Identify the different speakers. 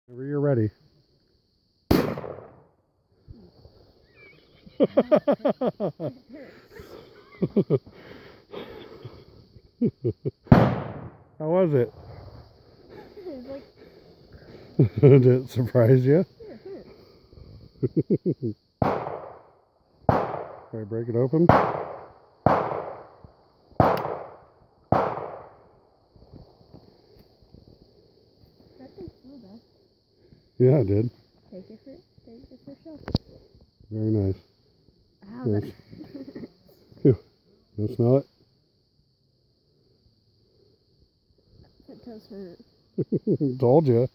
Speaker 1: Whenever you're ready. How was it? Did it surprise you? Can I break it open? Yeah, I did.
Speaker 2: Take it for show.
Speaker 1: Very nice.
Speaker 2: Ow,
Speaker 1: Nice. You smell it?
Speaker 2: that does hurt.
Speaker 1: Told you.